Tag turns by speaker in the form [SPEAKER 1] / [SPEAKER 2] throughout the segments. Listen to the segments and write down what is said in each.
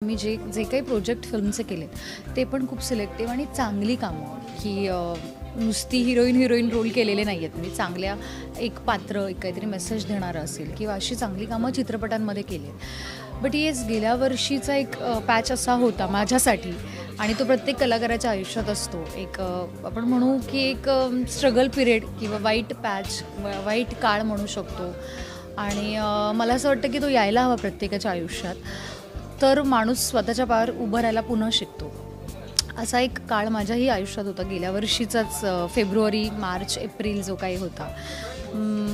[SPEAKER 1] मी जे जे काही प्रोजेक्ट फिल्मचे केले ते पण खूप सिलेक्टिव्ह आणि चांगली कामं, की नुसती हिरोईन रोल केलेले नाही आहेत. मी चांगल्या एक पात्र, एक काहीतरी मेसेज देणारं असेल किंवा अशी चांगली कामं चित्रपटांमध्ये केली आहेत. बट येस, गेल्या वर्षीचा एक पॅच असा होता माझ्यासाठी आणि तो प्रत्येक कलाकाराच्या आयुष्यात असतो. एक आपण म्हणू की एक स्ट्रगल पिरियड किंवा वाईट पॅच, वाईट काळ म्हणू शकतो. आणि मला असं वाटतं की तो यायला हवा प्रत्येकाच्या आयुष्यात. तर माणूस स्वतःच्या पायावर उभं राहायला पुन्हा शिकतो. असा एक काळ माझ्याही आयुष्यात होता. गेल्या वर्षीचाच फेब्रुवारी, मार्च, एप्रिल जो काही होता.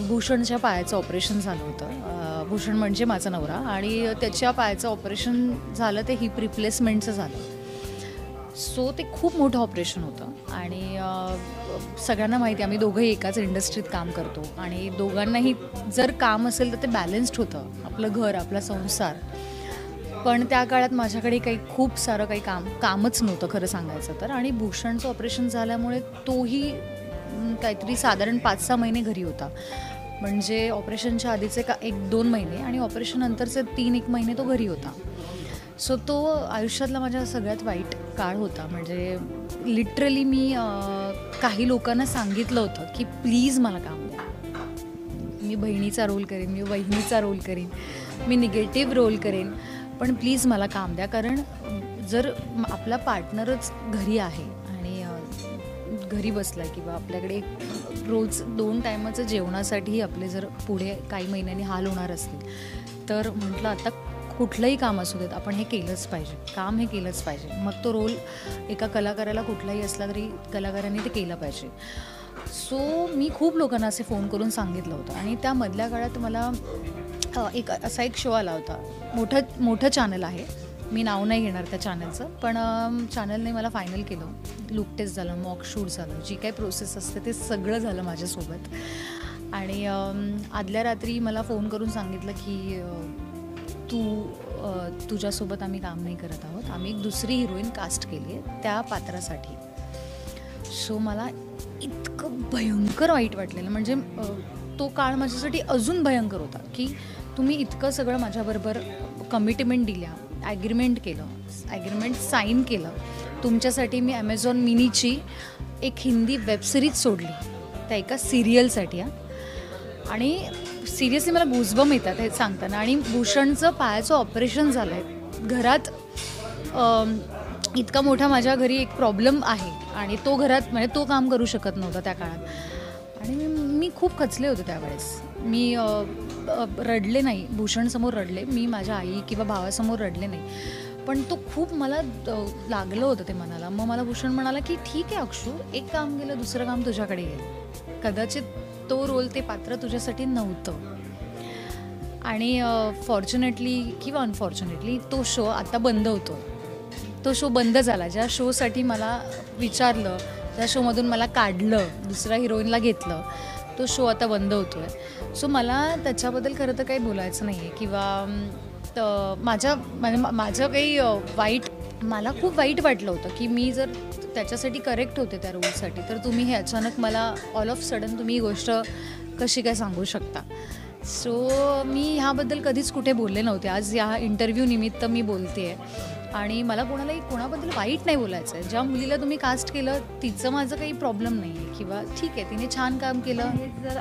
[SPEAKER 1] भूषणच्या पायाचं ऑपरेशन झालं होतं. भूषण म्हणजे माझा नवरा आणि त्याच्या पायाचं ऑपरेशन झालं ते हिप रिप्लेसमेंटचं झालं. सो ते खूप मोठं ऑपरेशन होतं आणि सगळ्यांना माहिती आहे आम्ही दोघंही एकाच इंडस्ट्रीत काम करतो आणि दोघांनाही जर काम असेल तर ते बॅलन्स्ड होतं, आपलं घर, आपला संसार. पण त्या काळात माझ्याकडे खूप सारं काही कामच नव्हतं खरं सांगायचं तर. आणि भूषणचं ऑपरेशन झाल्यामुळे तोही काहीतरी साधारण 5-6 महिने घरी होता. म्हणजे ऑपरेशनच्या आधीचे 1-2 महिने आणि ऑपरेशननंतरचे 3-1 महिने तो घरी होता. सो तो आयुष्यातला माझ्या सगळ्यात वाईट काळ होता. म्हणजे लिटरली मी काही लोकांना सांगितलं होतं की प्लीज मला काम द्या. मी बहिणीचा रोल करेन, मी वहिनीचा रोल करेन, मी निगेटिव्ह रोल करेन, पण प्लीज मला काम द्या. कारण जर आपला पार्टनरच घरी आहे आणि घरी बसला किंवा आपल्याकडे रोज 2 टायमाचं जेवणासाठी आपले जर पुढे काही महिन्यांनी हाल होणार असतील तर म्हटलं आता कुठलंही काम असू देत आपण हे केलंच पाहिजे, काम हे केलंच पाहिजे. मग तो रोल एका कलाकाराला कुठलाही असला तरी कलाकारांनी ते केलं पाहिजे. सो मी खूप लोकांना असे फोन करून सांगितलं होतं आणि त्या मधल्या काळात मला असा एक शो आला होता. मोठं चॅनल आहे, मी नाव नाही घेणार त्या चॅनलचं, पण चॅनलने मला फायनल केलं. लुक टेस्ट झालं, मॉक शूट झालं, जी काही प्रोसेस असते ते सगळं झालं माझ्यासोबत. आणि आदल्या रात्री मला फोन करून सांगितलं की तुझ्यासोबत आम्ही काम नाही करत आहोत, आम्ही एक दुसरी हिरोईन कास्ट केली आहे त्या पात्रासाठी. सो मला इतकं भयंकर वाईट वाटलेलं. म्हणजे तो काळ माझ्यासाठी अजून भयंकर होता की तुम्ही इतकं सगळं माझ्याबरोबर कमिटमेंट दिल्या, ॲग्रीमेंट साईन केलं. तुमच्यासाठी मी ॲमेझॉन मिनीची एक हिंदी वेबसिरीज सोडली त्या एका सिरियलसाठी. आणि सिरियसली मला गुजबम येतात हे सांगताना. आणि भूषणचं पायाचं ऑपरेशन झालं आहे घरात. इतका मोठा माझ्या घरी एक प्रॉब्लेम आहे आणि तो घरात म्हणजे तो काम करू शकत नव्हता त्या काळात. आणि मी खूप खचले होते त्यावेळेस. मी रडले नाही, भूषणसमोर रडले, मी माझ्या आई किंवा भावासमोर रडले नाही. पण तो खूप मला लागलं होतं ते मनाला. मग मला भूषण म्हणाला की ठीक आहे अक्षू, एक काम गेलं, दुसरं काम तुझ्याकडे गेलं. कदाचित तो रोल, ते पात्र तुझ्यासाठी नव्हतं. आणि फॉर्च्युनेटली किंवा अनफॉर्च्युनेटली तो शो आता बंद होतो. तो शो बंद झाला. ज्या शोसाठी मला विचारलं, त्या शोमधून मला काढलं, दुसऱ्या हिरोईनला घेतलं, तो शो आता बंद होतो आहे. सो मला त्याच्याबद्दल खरं तर काही बोलायचं नाही आहे किंवा माझं काही मला खूप वाईट वाटलं होतं की मी जर त्याच्यासाठी करेक्ट होते त्या रोलसाठी, तर तुम्ही हे अचानक मला ऑल ऑफ सडन तुम्ही ही गोष्ट कशी काय सांगू शकता. सो मी ह्याबद्दल कधीच कुठे बोलले नव्हते. आज या इंटरव्ह्यू निमित्त मी बोलते आहे आणि मला कोणाबद्दल वाईट नाही बोलायचं आहे. ज्या मुलीला तुम्ही कास्ट केलं तिचं माझं काही प्रॉब्लेम नाही आहे किंवा ठीक आहे तिने छान काम केलं. हे जर